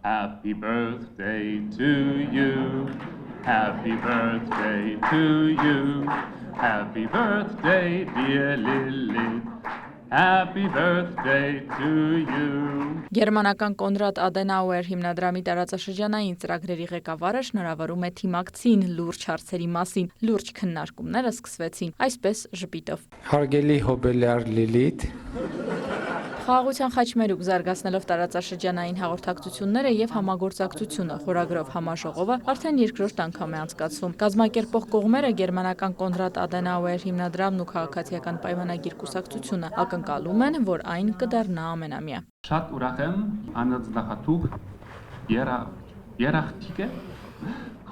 Happy birthday to you. Happy birthday to you. Happy birthday, dear Lilith. Happy birthday to you. Գերմանական Կոնրադ Ադենաուեր հիմնադրամի տարածաշրջանային ծրագրերի ղեկավարը շնորհավորում է թիմակցին լուրջ հարցերի մասին։ Լուրջ քննարկումները սկսվեցին այսպես ժպիտով։ Հարգելի հոբելյար Լիլիթ, Խաղաղության խաչմերուկ զարգացնելով տարածաշրջանային հաղորդակցությունները եւ համագործակցությունը խորագրով համաժողովը արդեն երկրորդ անգամ է անցկացվում։ Կազմակերպող կողմերը գերմանական Կոնրադ Ադենաուեր հիմնադրամն ու քաղաքացիական պայմանագիր կուսակցությունը ակնկալում են, որ այն կդառնա ամենամյա։ Շատ ուրախ եմ անձնախատուկ երախտիկը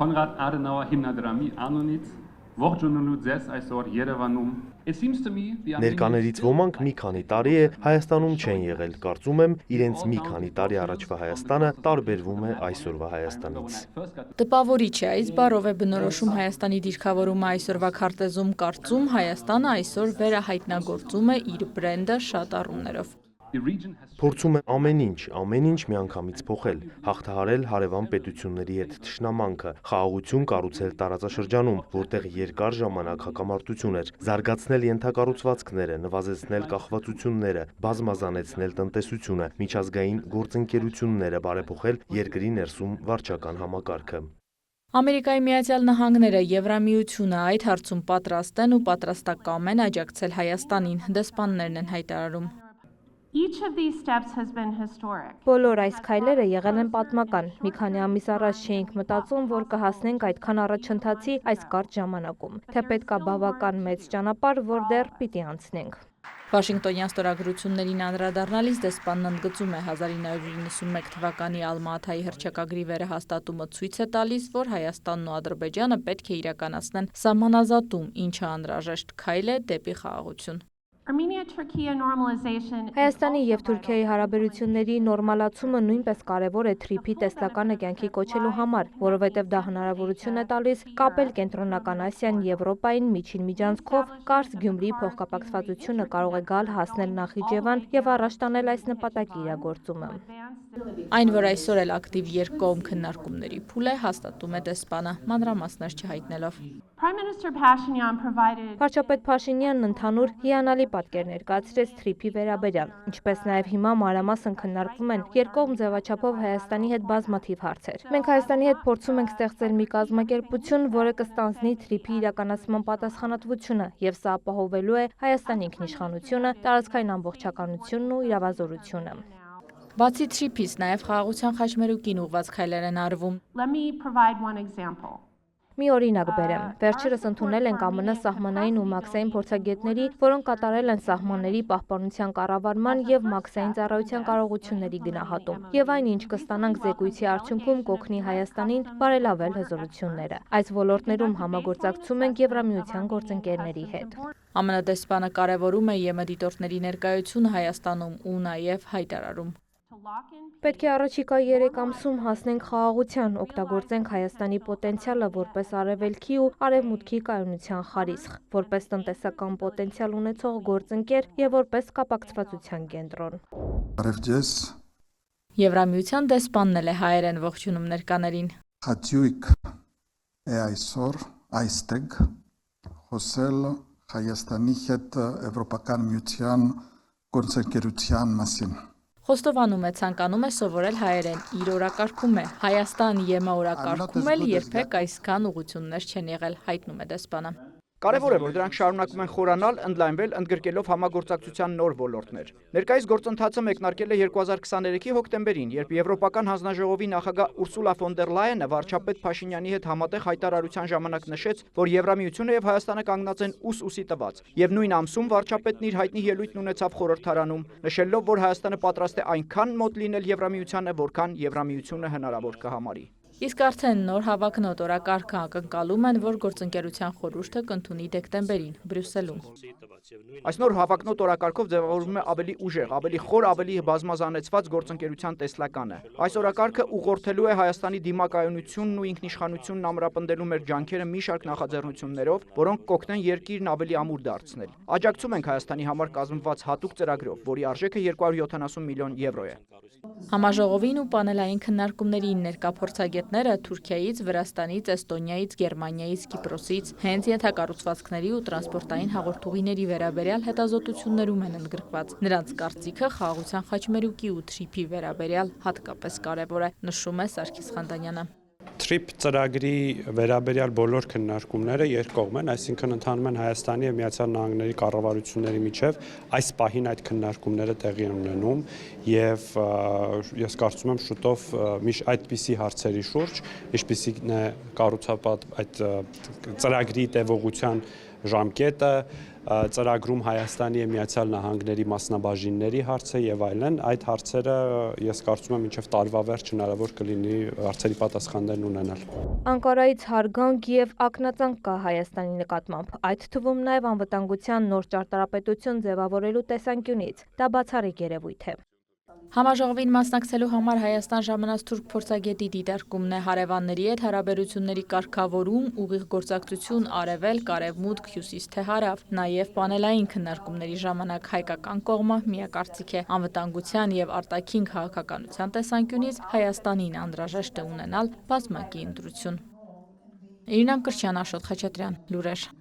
Կոնրադ Ադենաուեր հիմնադրամի անունից ողջունելու ձեզ այսօր Երևանում։ Ներկաներից ոմանք մի քանի տարի է Հայաստանում չեն եղել, կարծում եմ իրենց մի քանի տարի առաջվա Հայաստանը տարբերվում է այսօրվա Հայաստանից։ Տպավորիչ է, այս բառով է բնորոշում Հայաստանի դիրքավորումը այսօրվա քարտեզում կարծում Հայաստանը այսօր վերահայտնագործում է իր բրենդը շատ առումներով։ Փորձում է ամեն ինչ միանգամից փոխել, հաղթահարել հարևան պետությունների հետ թշնամանքը, խաղաղություն կառուցել տարածաշրջանում, որտեղ երկար ժամանակ հակամարտություն էր, զարգացնել ենթակառուցվածքները, նվազեցնել կախվածությունները, բազմազանեցնել տնտեսությունը, միջազգային գործընկերությունները, բարեփոխել երկրի ներսում վարչական համակարգը։ Ամերիկայի Միացյալ Նահանգները, Եվրամիությունը այդ հարցում պատրաստ են ու պատրաստակամ են աջակցել Հայաստանին, դեսպաններն են հայտարարում։ Բոլոր այս քայլերը եղել են պատմական։ Մի քանի ամիս առաջ չէինք մտածում, որ կհասնենք այդքան առաջընթացի այս կարճ ժամանակում, թե պետք է բավական մեծ ճանապարհ, որ դեռ պիտի անցնենք։ Վաշինգտոնյան ստորագրություններին անդրադառնալիս դեսպանն ընդգծում է 1991 թվականի Ալմա-Աթայի հռչակագրի վերահաստատումը ցույց է տալիս, որ Հայաստանն ու Ադրբեջանը պետք է իրականացնեն սահմանազատում, ինչը անհրաժեշտ քայլ է դեպի խաղաղություն։ Հայաստանի եւ Թուրքիայի հարաբերությունների նորմալացումը նույնպես կարևոր է Թրիփի տեսլականը կյանքի կոչելու համար, որովհետեւ դա հնարավորություն է տալիս կապել Կենտրոնական Ասիան Եվրոպային միջին միջանցքով, Կարս-Գյումրի փոխկապակցվածությունը կարող է գալ հասնել Նախիջևան եւ առաջ տանել այս նպատակի իրագործումը։ Այն, որ այսօր էլ ակտիվ երկկողմ քննարկումների փուլ է, հաստատում է դեսպանը, մանրամասներ չհայտնելով։ Վարչապետ Փաշինյանն ընդհանուր հիանալի պատկեր ներկայացրեց Թրիփի վերաբերյալ, ինչպես նաև հիմա մանրամասն քննարկվում են երկկողմ ձևաչափով Հայաստանի հետ բազմաթիվ հարցեր։ Մենք Հայաստանի հետ փորձում ենք ստեղծել մի կազմակերպություն, որը կստանձնի Թրիփի իրականացման պատասխանատվությունը, եւ սա ապահովելու է Հայաստանի ինքնիշխանությունը, տարածքային ամբողջականությունն ու իրավազորությունը։ Բացի Թրիփից, նաև խաղաղության խաչմերուկին ուղղված քայլեր են արվում։ Մի օրինակ բերեմ։ Վերջերս ընդունել ենք ԱՄՆ սահմանային ու մաքսային փորձագետների, որոնք կատարել են սահմանների պահպանության կառավարման եւ մաքսային ծառայության կարողությունների գնահատում։ Եվ այն, ինչ կստանանք զեկույցի արդյունքում, կօգնի Հայաստանին բարելավել հզորությունները։ Այս ոլորտներում համագործակցում ենք Եվրամիության գործընկերների հետ։ ԱՄՆ դեսպանը կարևորում է ԵՄ դիտորդների ներկայությունը Հայաստանում ու նաև հայտարարում։ Պետք է առաջիկա 3 ամսում հասնենք խաղաղության, օգտագործենք Հայաստանի պոտենցիալը որպես արևելքի ու արևմուտքի կայունության խարիսխ, որպես տնտեսական պոտենցիալ ունեցող գործընկեր եւ որպես կապակցվածության կենտրոն։ Եվրամիության դեսպանն էլ է հայերեն ողջունում ներկաներին։ Հաճույք է այսօր այստեղ խոսել Հայաստանի հետ Եվրոպական միության գործընկերության մասին։ Խոստովանում է, ցանկանում է սովորել հայերեն, իր օրակարգում է։ Հայաստան ԵՄ օրակարգում էլ երբեք այսքան ուղղություններ չեն եղել, հայտնում է դեսպանը։ Կարևոր է, որ դրանք շարունակում են խորանալ, ընդլայնվել, ընդգրկելով համագործակցության նոր ոլորտներ։ Ներկայիս գործընթացը մեկնարկել է 2023-ի հոկտեմբերին, երբ Եվրոպական հանձնաժողովի նախագահ Ուրսուլա ֆոն դեր Լայենը վարչապետ Փաշինյանի հետ համատեղ հայտարարության ժամանակ նշեց, որ Եվրամիությունը եւ Հայաստանը կանգնած են ուս-ուսի տված։ Եվ նույն ամսում վարչապետն իր հայտնի ելույթն ունեցավ խորհրդարանում, նշելով, որ Հայաստանը պատրաստ է այնքան մոտ լինել Եվրամիությանը, որքան Եվրամիությունը հնարավոր կհամարի։ Իսկ արդեն նոր հավակնոտ օրակարգը ակնկալում են, որ գործընկերության խորհուրդը կընդունի դեկտեմբերին Բրյուսելում։ Այս նոր հավակնոտ օրակարգով ձևավորվում է ավելի ուժեղ, ավելի խոր, ավելի բազմազանեցված գործընկերության տեսլականը։ Այս օրակարգը ուղղորդելու է Հայաստանի դիմակայունությունն ու ինքնիշխանությունն ամրապնդելու մեր ջանքերը մի շարք նախաձեռնություններով, որոնք կօգնեն երկիրն ավելի ամուր դարձնել։ Աջակցում ենք Հայաստանի համար կազմված հատուկ ծրագրով, որի արժեքը 270 միլիոն եվրո է։ Համաժողովին ու պանելային քննարկումներին ներկա փորձագետները Թուրքիայից, Վրաստանից, Էստոնիայից, Գերմանիայից, Կիպրոսից հենց ենթակառուցվածքների ու տրանսպորտային հաղորդուղիների վերաբերյալ հետազոտություններում են ընդգրկված։ Նրանց կարծիքը խաղաղության խաչմերուկի ու TRIP-ի վերաբերյալ հատկապես կարևոր է, նշում է Սարգիս Խանդանյանը։ TRIP ծրագրի վերաբերյալ բոլոր քննարկումները երկկողմ են, այսինքն ընթանում են Հայաստանի եւ Միացյալ Նահանգների կառավարությունների միջև, այս պահին այդ քննարկումները տեղի են ունենում եւ ես կարծում եմ շուտով այդպիսի հարցերի շուրջ, ինչպիսին է կառուցապատ այդ ծրագրի տևողության ժամկետը, ծրագրում Հայաստանի եւ Միացյալ Նահանգների մասնաբաժինների հարցը եւ այլն, այդ հարցերը ես կարծում եմ մինչեւ տարվա վերջ հնարավոր կլինի հարցերի պատասխաններն ունենալ։ Անկարայից հարգանք եւ ակնածանք կա Հայաստանի նկատմամբ, այդ թվում նաեւ անվտանգության նոր ճարտարապետություն ձևավորելու տեսանկյունից։ Դա բացառիկ երևույթ է։ Համաժողովին մասնակցելու համար Հայաստան ժամանած թուրք փորձագետի դիտարկումն է հարևանների հետ հարաբերությունների կարգավորում, ուղիղ գործակցություն արևելք, արևմուտք, հյուսիս թե հարավ, նաև պանելային քննարկումների ժամանակ հայկական կողմը միակարծիք է անվտանգության եւ արտաքին քաղաքականության տեսանկյունից Հայաստանին անհրաժեշտ է ունենալ բազմակի ընտրություն։ Իրինա Կրչյան, Աշոտ Խաչատրյան, լուրեր։